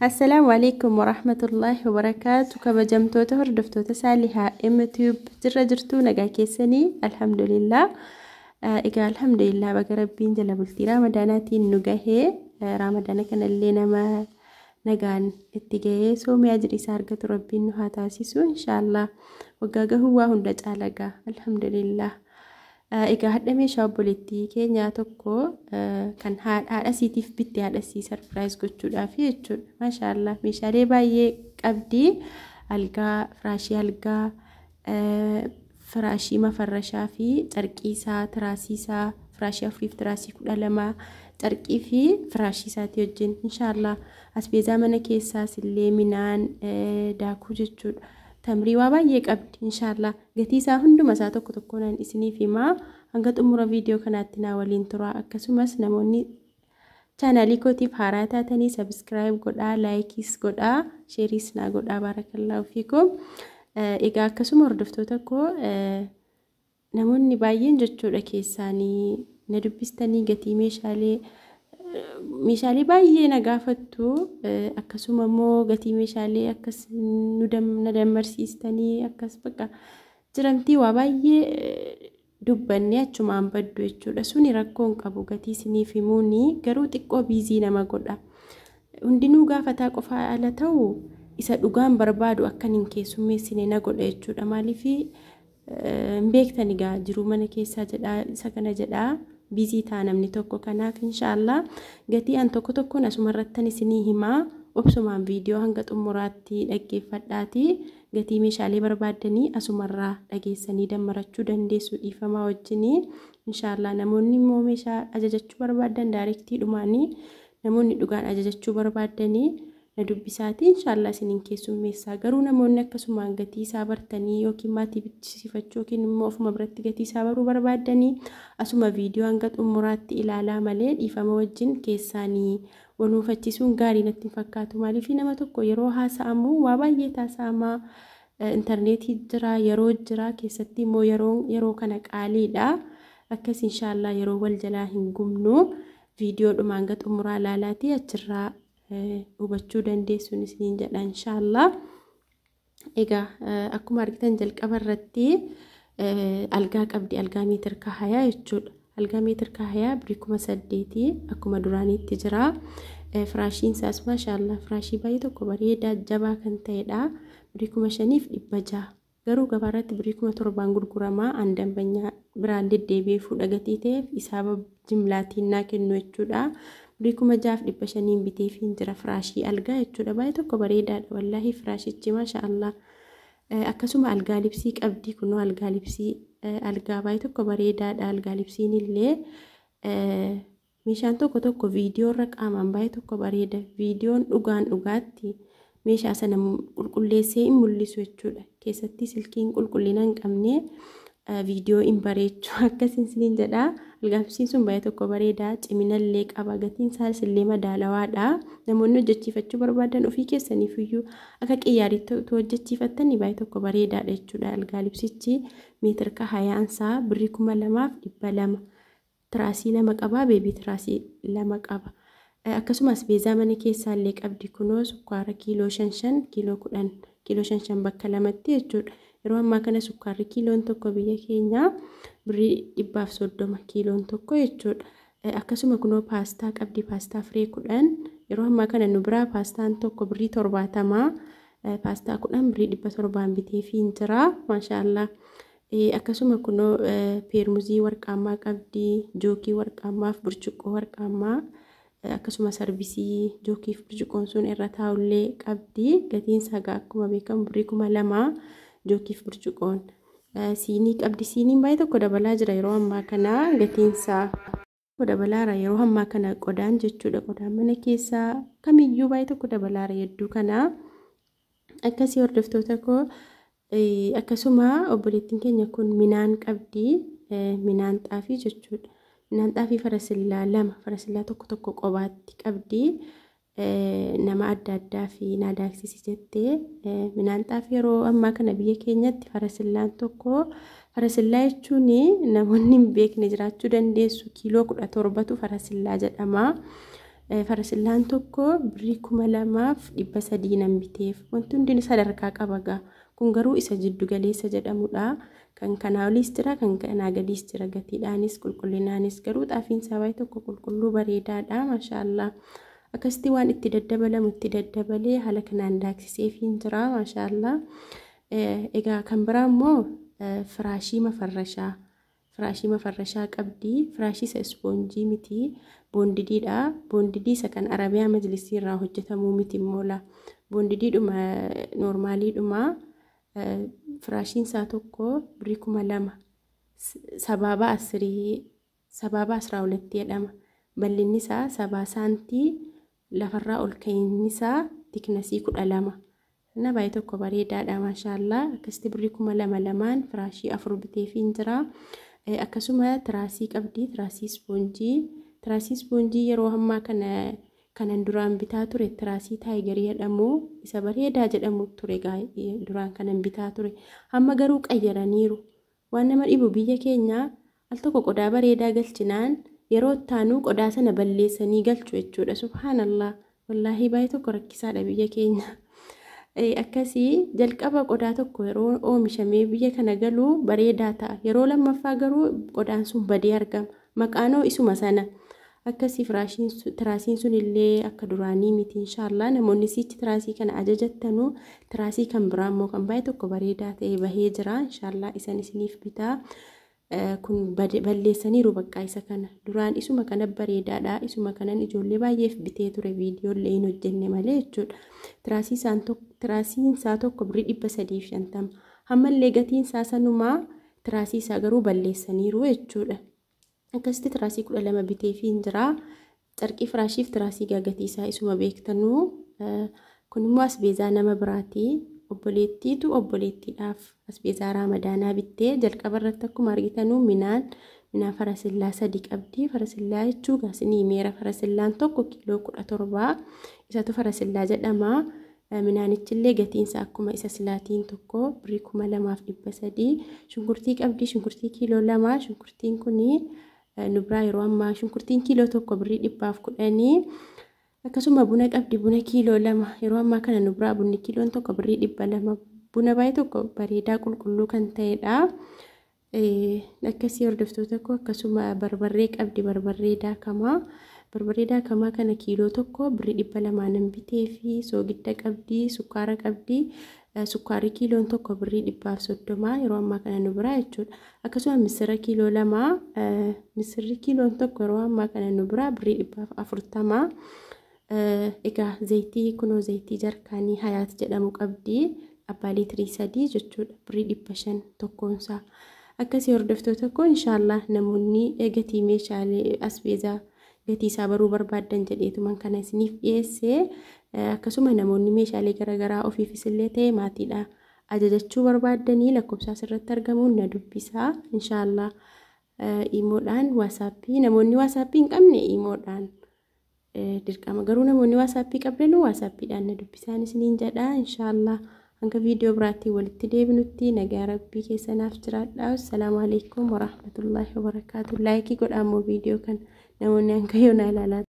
السلام عليكم ورحمة الله وبركاته. كبجمتوته هردفتوته سالها يوتيوب جرجرتو نجا كيسني الحمد لله. إجا الحمد لله بقى ربين جل بلتي رمضاناتي نجاه رمضان كان اللي نما نجان اتجاه سومي أجري سارقة ربين هاتاسيسو إن شاء الله وجاجه هو هندج علىجا الحمد لله. إجا هذا ميشا بوليتي كينيا توكو كان هذا سيتيف بيتي هذا سي سربرايز قطعة فيه ما شاء الله ميشاري باي أبدي ألقى فراشي ألقى فراشي ما فرشا في تركيسا تراسيسا فراشي أفريف تراسي كل لما تركي في فراشي ساتيوجين إن شاء الله أسبي زمن كيسا سلي منان داكو جتشود تمري وابايك أبدي إن شاء الله قتيسا هندو مساتو كتكونان إسني فيما هنقد أمور فيديو كانتنا ولين ترى أكسومس نموني channel كوتيف هاراتا تاني سبسكرايب قدا لايكيس قدا شيريسنا قدا بارك الله فيكم. إيجا أكسوم هردفتوتاكو نموني باين جتشو لكيساني ندبستاني قتي ميشالي بايي نقافتو أكسوم مو قتي ميشالي أكس ندم مرسيستاني أكس بقى جرمتي وبايي dubbanni achumaan baddu jechuudha. Suni rakkoon qabu gatii isiniif himuuni garuu xiqqoo biizii nama godha. Hundinuu gaafataa qofa ala ta'u isa dhugaan barbaadu akkan hin keessummeessine na godha jechuudha. Maaliif beektani gaa jiru mana keessaa jedha isa kana jedha biizii taa namni tokko kanaaf inshaallah gatii an tokko tokkoon asumarrattan isinii himaa obsumaan viidiyoo hanga xumuraatti dhaggeeffadhaati. gatii meeshaalee barbaadanii asumarraa dhageessanii dammarachuu dandeessu dhiifamaa wajjinii inshaallah. Namoonni immoo meeshaa ajajachuu barbaadan daayirektii dhumaanii namoonni dhugaan ajajachuu barbaadanii na dubbisaati inshaallah isiniin keessummeessaa. Garuu namoonni akkasumaan gatii isaa bartanii yookiin maatii bichisiifachuu yookiin immoo ofuma biratti gatii isaa baruu barbaadanii asuma viidiyoo hanga xumuraatti ilaalaa malee dhiifama wajjin keessaanii wanuufachiisuun gaarii natti fakkaatu. Maaliif nama tokko yeroo haasa'amu waa baay'ee taasa'amaa interneetii jira yeroo jira keessatti immoo yeroo kana qaaliidha. Akkas inshaallah yeroo wal jalaa hin gumnu viidiyoo dhumaan hanga xumuraa ilaalaati achirraa hubachuu dandeessuun isiniin jedha inshaallah. Egaa akkuma argitan jalqaba irratti algaa qabdi algaa meetir kahayaa jechuudha. Algaa meetir kahayaa birikuma 8 akkuma duraaniitti jira. Firaashiin isaas maashaallah firaashii baay'ee tokko bareedaa jabaa kan ta'edha. birikuma 5,600 garuu gabaarratti birikuma 7 gurguramaa an dambanyaa biraan deddeebi'ee fuudha gatii ta'eef isaaba jimlaatiin naa kennu jechuudha. birikuma 6,500 biteefiin jira firaashii algaa jechuudha. Baay'ee tokko bareedaadha wallaahi firaashichi maashaallah. Akkasuma algaa libsii qabdi kunoo algaa libsii algaa baay'ee tokko bareedaadha. Algaa libsiin illee meeshaan tokko viidiyoo irra qaamaan baay'ee tokko bareeda. Viidiyoon dhugaan dhugaatti meeshaa sana qulqulleessee hin mul'isu jechuudha. Keessatti silkiin qulqullina hin qabne viidiyoo hin bareechu akkasiin isiniin jedha. Algaa libsiin sun baay'ee tokko bareeda ciminallee qaba gatiin isaas illee madaalawaadha. Namoonni hojjechiifachuu barbaadan ofii keessaniif iyyuu akka qiyyaaritti hojjechiifattanii baay'ee tokko bareedaadha jechuudha. Algaa libsichi meetir kahayaansaa birikuma 2,200 tiraasii 2 qaba beebii tiraasii 2 qaba. Akkasumas beezaa mana keessaa illee qabdi kunoo sukkaara kiiloo 5 kiiloo 10 kiiloo 5 bakka 2tti jechuudha. Yeroo ammaa kana sukkaarri kiiloon tokko biyya keenyaa birrii 130 kiiloon tokko jechuudha. Akkasuma kunoo paastaa qabdi paastaa firee 10 yeroo ammaa kana nu biraa paastaan tokko birrii 70 paastaa 10 birrii 700 biteefiin jira maashaallah. Akkasuma kunoo peermuzii warqaamaa qabdi jookii warqaamaaf burcuqqoo warqaamaa akkasuma sarvisii jookiif burcuqqoon sun irra taa'ullee qabdi. Gatiin isaa akkuma beekamu birikuma 2 jookiif burcuqqoon siinii qabdi. Siiniin baay'ee tokko dabalaa jira yeroo ammaa kana gatiin isaa dabalaara yeroo ammaa kana qodaan jechuudha. Qodaan mana keessaa kamiyyuu baay'ee tokko dabalaara hedduu kana akkasii hordoftoota koo. Akkasuma obboleettiin keenya kun minaan qabdi minaan xaafii jechuudha. Minaan xaafii farasillaa 2 farasillaa tokko qobaatti qabdi. Nama adda addaa fi naadaaksisi jettee minaan xaafii yeroo ammaa kana biyya keenyatti farasillaan tokko farasillaa jechuun namoonni hin beekne jiraachuu dandeessu kiiloo 17tu farasillaa jedhama. farasillaan tokko birrii 2,300 nan biteef. Wanti hundi sadarkaa qaba gaa. Kun garuu isa jiddu galeessa jedhamudha. Kan kanaa oliis jira, kan kanaa gadiis jira. Gatiidhaanis qulqullinaanis garuu xaafiin isaa baay'ee tokko qulqulluu bareedaadha. Maashaallah. Akkasitti waan itti daddabalamu itti daddabalee haala kanaan daaksiseefiin jira. Maashaallah. Egaa kan biraa immoo firaashii mafarrashaa. Firaashii mafarrashaa qabdi. Firaashii isa ispoonjii miti. Boondidiidha. Boondidii isa kan Arabiyaa Majlisii irraa hojjetamuu miti immoo. Boondidiidhuma noormaaliidhuma. Firaashiin isaa tokko birrii 2,000 sababa 12 jedhama. Bal'inni isaa 7 saantii lafarraa ol ka'inni isaa tiknasii 12. Na baay'ee tokko bareedaadha maashaallah. Akkasitti birrii 2,200 firaashii 4 biteefiin jira. Akkasuma tiraasii qabdi. Tiraasii ispoonjii yeroo ammaa kanan duraan bitaa ture tiraasii taayigarii jedhamu isa bareedaa jedhamu ture duraan kanan bitaa ture. Amma garuu qayyaraniiru. Waan nama dhibu biyya keenya al tokko qodaa bareedaa galchinaan yeroo taanu qodaa sana balleessanii galchu jechuudha. Subhaanallah. Wallaahi baay'ee tokko rakkisaadha biyya keenya. Akkasii jalqaba qodaa tokko yeroo oomishamee biyya kana galuu bareedaa ta'a. Yeroo lammaffaa garuu qodaan sun badee argama. Maqaanoo isuma sana. Akkasii tiraasiin sun illee akka duraanii miti inshaallah. Namoonni sichi tiraasii kana ajajattanu tiraasii kan biraa immoo kan baay'ee tokko bareedaa ta'e bahee jira. Inshaallah isan isiniif bitaa. Kun balleessaniiru bakka isa kana. Duraan isuma kana bareedaadha. Isuma kanan ijoollee baay'eef bitee ture viidiyoollee hin hojjenne malee jechuudha. Tiraasiin isaa tokko birrii 350. Ammallee gatiin isaa sanumaa tiraasii isaa garuu balleessaniiru jechuudha. Akkasitti tiraasii 12 biteefiin jira. Carqii firaashiif tiraasii gatii isaa isuma beektanuu. Kun immoo asbeezaa nama biraati. Obboleettiitu obboleettiidhaaf asbeezaa Ramadaanaa bittee jalqaba irratti akkuma argitanuu minaan farasillaa 3 qabdi. Farasillaa jechuun gaasinii meera farasillaan tokko kiiloo 17 isatu farasillaa jedhama. Minaanichillee gatiinsa akkuma isa silaatiin tokko birrii 2,300. Shunkurtii qabdi. Shunkurtii kiiloo 2. Shunkurtiin kunii nubraa yeroo ammaa shunkurtiin kiiloo 1 birrii 110. Akkasuma buna qabdi. Buna kiiloo 2 yeroo ammaa kana nubraa bunni kiiloon 1 birrii 200. Buna baay'ee tokko bareedaa qulqulluu kan ta'edha. Akkasii hordoftoota koo akkasuma barbarree qabdi. Barbarree daakamaa kana kiiloo 1 birrii 200 nan bitee fi soogidda qabdi. Sukkaara qabdi. Sukkaarri kiiloon 1 birrii 130 yeroo ammaa kana nubraa jechuudha. Akkasuma misira kiiloo 2 misirri kiiloon 1 yeroo ammaa kana nubraa birrii 140. Egaa zayitii kunoo zayitii jarkaanii hayaat jedhamu qabdi. Abbaa liitirii 3 jechuudha. Birrii 500 tokkoonsaa. Akkasii hordoftoota koo inshaallah namoonni gatii meeshaalee asbeezaa gatii isaa baruu barbaadan jedheetuman kana isiniif dhiyeesse. Akkasuma namoonni meeshaalee garaagaraa ofiifis illee ta'e maatiidha ajajachuu barbaadanii lakkoofsa asirratti argamuun na dubbisaa inshaallah. Imoodhaan waasappii namoonni waasappii hin qabne imoodhaan dirqama garuu namoonni waasappii qabdan waasappiidhaan na dubbisaan isiniin jedha inshaallah. Hanga viidiyoo biraatti walitti deebinutti nagaa rabbii keessanaaf jiraadhaa. Assalaamu alaykum warahmatullahi wabarakaatuh. Laayikii godhaa immoo viidiyoo kan namoonni hanga yoona ilaalaa